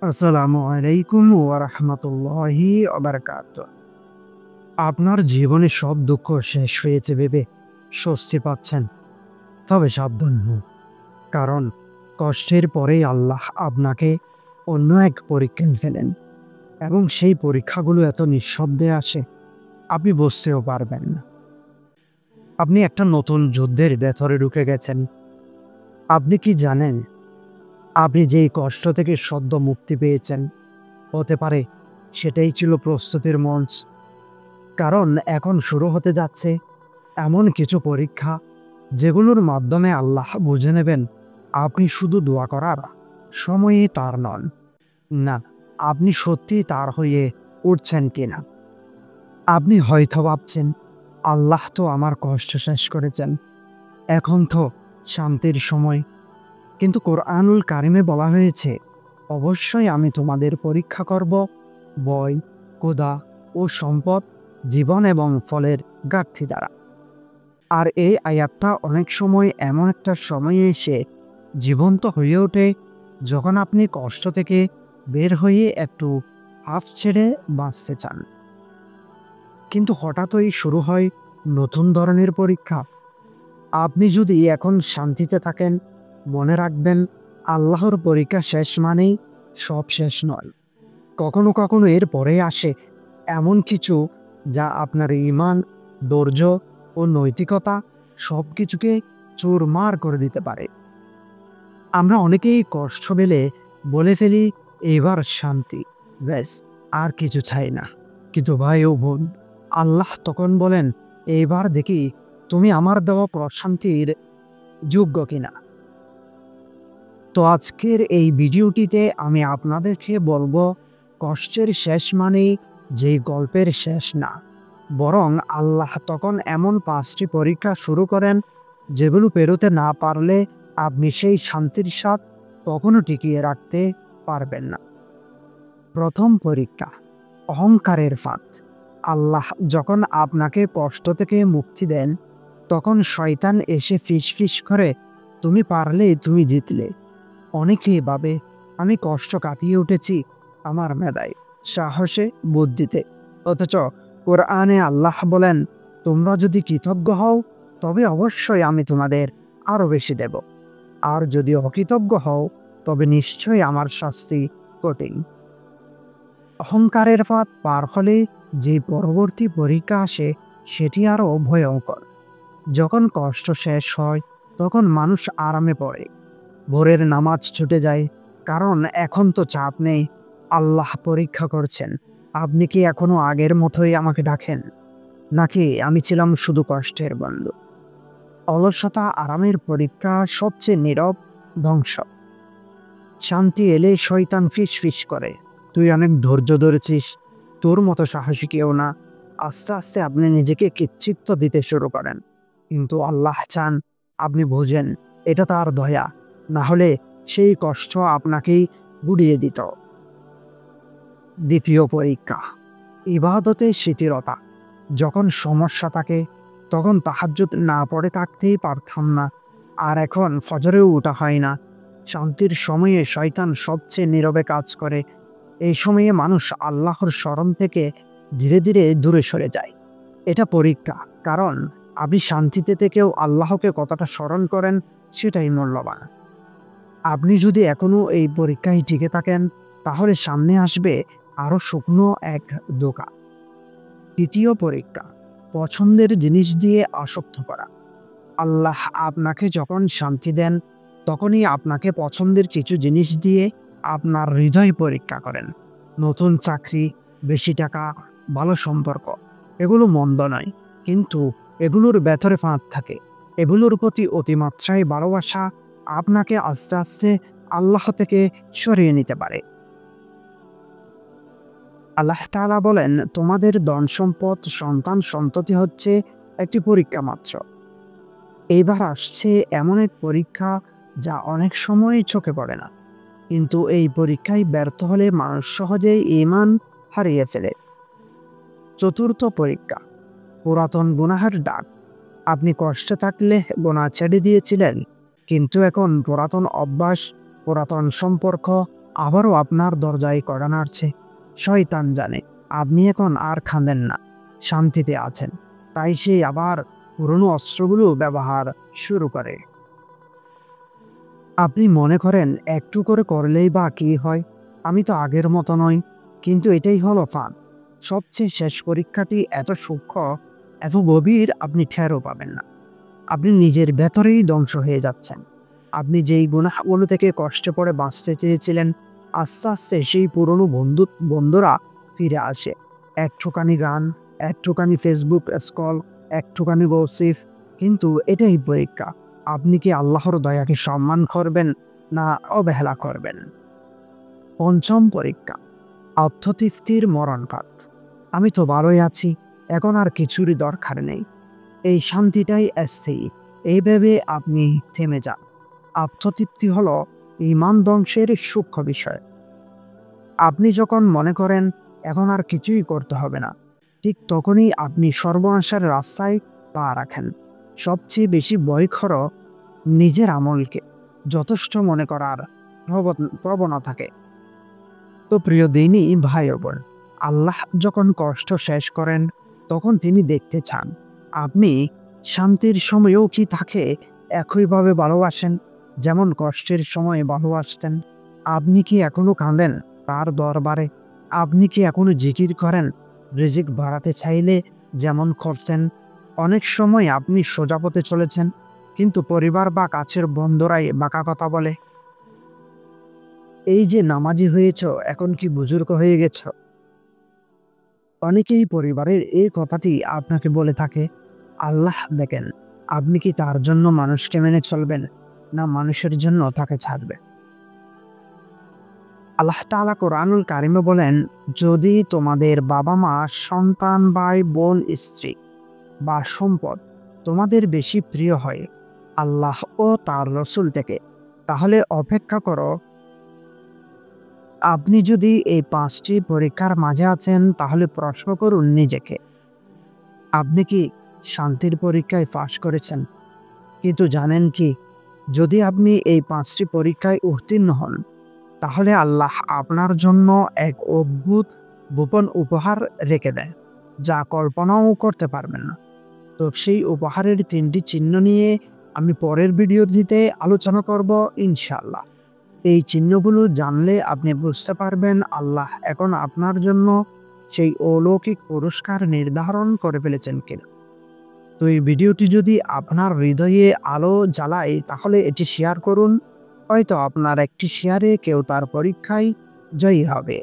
আসসালামু আলাইকুম ওয়া রাহমাতুল্লাহি ওয়া বারাকাতুহু। আপনার জীবনে সব দুঃখ শেষ হয়েছে ভেবে স্বস্তি পাচ্ছেন। তবে সাবধান হন। কারণ কষ্টের পরেই আল্লাহ আপনাকে অন্য এক পরীক্ষায় ফেলেন এবং সেই পরীক্ষাগুলো এত নিঃশব্দে আসে, আপনি বুঝতেও পারবেন না। আপনি একটা নতুন যুদ্ধের ভেতরে ঢুকে গেছেন। আপনি কি জানেন, আপনি যেই কষ্ট থেকে সদ্য মুক্তি পেয়েছেন, হতে পারে সেটাই ছিল প্রস্তুতির মঞ্চ। কারণ এখন শুরু হতে যাচ্ছে এমন কিছু পরীক্ষা, যেগুলোর মাধ্যমে আল্লাহ বুঝে নেবেন আপনি শুধু দোয়া করার সময়ে তার নন, না, আপনি সত্যিই তার হয়ে উঠছেন কিনা। আপনি হয়তো ভাবছেন, আল্লাহ তো আমার কষ্ট শেষ করেছেন, এখন তো শান্তির সময়। কিন্তু কোরআনুল কারিমে বলা হয়েছে, অবশ্যই আমি তোমাদের পরীক্ষা করব ভয়, ক্ষুধা ও সম্পদ, জীবন এবং ফলের ঘাটতি দ্বারা। আর এই আয়াতটা অনেক সময় এমন একটা সময়ে এসে জীবন্ত হয়ে ওঠে, যখন আপনি কষ্ট থেকে বের হয়ে একটু হাঁফ ছেড়ে বাঁচতে চান। কিন্তু হঠাৎই শুরু হয় নতুন ধরনের পরীক্ষা। আপনি যদি এখন শান্তিতে থাকেন, মনে রাখবেন আল্লাহর পরীক্ষা শেষ মানেই সব শেষ নয়। কখনো কখনো এর পরে আসে এমন কিছু, যা আপনার ঈমান, ধৈর্য ও নৈতিকতা সবকিছুকে চুরমার করে দিতে পারে। আমরা অনেকেই কষ্ট পেলে বলে ফেলি, এবার শান্তি, ব্যাস, আর কিছু চাই না। কিন্তু ভাই ও বোন, আল্লাহ তখন বলেন, এবার দেখি তুমি আমার দেওয়া প্রশান্তির যোগ্য কিনা। তো আজকের এই ভিডিওটিতে আমি আপনাদেরকে বলবো, কষ্টের শেষ মানেই যেই গল্পের শেষ না, বরং আল্লাহ তখন এমন 5টি পরীক্ষা শুরু করেন, যেগুলো পেরোতে না পারলে আপনি সেই শান্তির স্বাদ কখনো টিকিয়ে রাখতে পারবেন না। প্রথম পরীক্ষা, অহংকারের ফাঁদ। আল্লাহ যখন আপনাকে কষ্ট থেকে মুক্তি দেন, তখন শয়তান এসে ফিসফিস করে, তুমি পারলে, তুমি জিতলে। অনেকেই ভাবে, আমি কষ্ট কাটিয়ে উঠেছি আমার মেধায়, সাহসে, বুদ্ধিতে। অথচ কোরআনে আল্লাহ বলেন, তোমরা যদি কৃতজ্ঞ হও তবে অবশ্যই আমি তোমাদের আরো বেশি দেব, আর যদি অকৃতজ্ঞ হও তবে নিশ্চয়ই আমার শাস্তি কঠিন। অহংকারের ফাঁদ পার হলে যে পরবর্তী পরীক্ষা আসে, সেটি আরো ভয়ঙ্কর। যখন কষ্ট শেষ হয়, তখন মানুষ আরামে পড়ে, ভোরের নামাজ ছুটে যায়, কারণ এখন তো চাপ নেই। আল্লাহ পরীক্ষা করছেন, আপনি কি এখনো আগের মতোই আমাকে ডাকেন, নাকি আমি ছিলাম শুধু কষ্টের বন্ধু। অলসতা আরামের পরীক্ষা সবচেয়ে নীরব ধ্বংস। শান্তি এলে শয়তান ফিস ফিস করে, তুই অনেক ধৈর্য ধরেছিস, তোর মতো সাহসী কেউ না। আস্তে আস্তে আপনি নিজেকে কৃচ্ছিত্ব দিতে শুরু করেন। কিন্তু আল্লাহ চান আপনি বোঝেন এটা তার দয়া, না হলে সেই কষ্ট আপনাকেই গুড়িয়ে দিত। দ্বিতীয় পরীক্ষা, ইবাদতে শিথিলতা। যখন সমস্যা থাকে, তখন তাহাজ্জুদ না পড়ে থাকতেই পারতাম না, আর এখন ফজরেও ওঠা হয় না। শান্তির সময়ে শয়তান সবচেয়ে নীরবে কাজ করে। এই সময়ে মানুষ আল্লাহর স্মরণ থেকে ধীরে ধীরে দূরে সরে যায়। এটা পরীক্ষা, কারণ আপনি শান্তিতে থেকেও আল্লাহকে কতটা স্মরণ করেন, সেটাই মূল্যবান। আপনি যদি এখনো এই পরীক্ষায় টিকে থাকেন, তাহলে সামনে আসবে আরো শুকনো এক ধোঁকা। তৃতীয় পরীক্ষা, পছন্দের জিনিস দিয়ে আসক্ত করা। আল্লাহ আপনাকে যখন শান্তি দেন, তখনই আপনাকে পছন্দের কিছু জিনিস দিয়ে আপনার হৃদয় পরীক্ষা করেন। নতুন চাকরি, বেশি টাকা, ভালো সম্পর্ক, এগুলো মন্দ নয়, কিন্তু এগুলোর ভেতরে ফাঁদ থাকে। এগুলোর প্রতি অতিমাত্রায় ভালোবাসা আপনাকে আস্তে আস্তে আল্লাহ থেকে সরিয়ে নিতে পারে। আল্লাহ তাআলা বলেন, তোমাদের ধন সম্পদ, সন্তান সন্ততি হচ্ছে একটি পরীক্ষা মাত্র। এইবার আসছে এমন এক পরীক্ষা, যা অনেক সময় চোখে পড়ে না, কিন্তু এই পরীক্ষায় ব্যর্থ হলে মানুষ সহজেই ঈমান হারিয়ে ফেলে। চতুর্থ পরীক্ষা, পুরাতন গুনাহের দাগ। আপনি কষ্টে থাকলে গুনাহ ছেড়ে দিয়েছিলেন, কিন্তু এখন পুরাতন অভ্যাস, পুরাতন সম্পর্ক আবারও আপনার দরজায় কড়া নাড়ছে। শয়তান জানে আপনি এখন আর কাঁদেন না, শান্তিতে আছেন। তাই সে আবার পুরনো অস্ত্রগুলো ব্যবহার শুরু করে। আপনি মনে করেন একটু করে করলেই বা কি হয়, আমি তো আগের মতো নই। কিন্তু এটাই হলো ফান। সবচেয়ে শেষ পরীক্ষাটি এত সূক্ষ্ম, এত গভীর, আপনি টেরও পাবেন না। আপনি নিজের ভেতরেই ধ্বংস হয়ে যাচ্ছেন। আপনি যেই গুনাহগুলো থেকে কষ্টে পড়ে বাঁচতে চেয়েছিলেন, আস্তে আস্তে সেই পুরনো বন্ধুরা ফিরে আসে। একটুখানি গান, একটুখানি ফেসবুক স্ক্রল, একটুখানি গসিপ। কিন্তু এটাই পরীক্ষা। আপনি কি আল্লাহর দয়াকে সম্মান করবেন না অবহেলা করবেন? পঞ্চম পরীক্ষা, আত্মতৃপ্তির মরণঘাত। আমি তো ভালোই আছি, এখন আর কিছুরই দরকার নেই। এই শান্তিটাই স্থায়ী। এই ভেবে আপনি থেমে যান। আত্মতৃপ্তি হলো ঈমান ধ্বংসের সূক্ষ্ম বিষয়। আপনি যখন মনে করেন এখন আর কিছুই করতে হবে না, ঠিক তখনই আপনি সর্বনাশের রাস্তায় পা রাখেন। সবচেয়ে বেশি ভয় করো নিজের আমলকে যথেষ্ট মনে করার প্রবণতাকে। তো প্রিয় দিনই ভাই ও বোন, আল্লাহ যখন কষ্ট শেষ করেন তখন তিনি দেখতে চান আপনি শান্তির সময়েও কি তাকে একইভাবে ভালোবাসেন যেমন কষ্টের সময়ে ভালোবাসতেন। আপনি কি এখনো কাঁদেন তার দরবারে? আপনি কি এখনো জিকির করেন রিজিক বাড়াতে চাইলে যেমন করতেন? অনেক সময় আপনি সোজা পথে চলেছেন, কিন্তু পরিবার বা কাছের বন্ধুরাই বাঁকা কথা বলে। এই যে নামাজি হয়েছ, এখন কি বুজুর্গ হয়ে গেছ? অনেকেই পরিবারের এই কথাটি আপনাকে বলে থাকে। আল্লাহ দেখেন আপনি কি তার জন্য মানুষকে মেনে চলবেন, না মানুষের জন্য তাকে ছাড়বে। আল্লাহ তাআলা কোরআনুল কারিমে বলেন, যদি তোমাদের বাবা মা, সন্তান, ভাই বোন, স্ত্রী বা সম্পদ তোমাদের বেশি প্রিয় হয় আল্লাহ ও তার রসুল থেকে, তাহলে অপেক্ষা করো। আপনি যদি এই ৫টি পরীক্ষার মাঝে আছেন, তাহলে প্রশ্ন করুন নিজেকে, আপনি কি শান্তির পরীক্ষায় পাস করেছেন? কিন্তু জানেন কি, যদি আপনি এই ৫টি পরীক্ষায় উত্তীর্ণ হন, তাহলে আল্লাহ আপনার জন্য এক অদ্ভুত গোপন উপহার রেখে দেয়, যা কল্পনাও করতে পারবেন না। তো সেই উপহারের ৩টি চিহ্ন নিয়ে আমি পরের ভিডিওটিতে আলোচনা করব ইনশাআল্লাহ। এই চিহ্নগুলো জানলে আপনি বুঝতে পারবেন আল্লাহ এখন আপনার জন্য সেই অলৌকিক পুরস্কার নির্ধারণ করে ফেলেছেন কিনা। তো এই ভিডিওটি যদি আপনার হৃদয়ে আলো জ্বালায়, তাহলে এটি শেয়ার করুন। হয়তো আপনার একটি শেয়ারে কেউ তার পরীক্ষায় জয়ী হবে।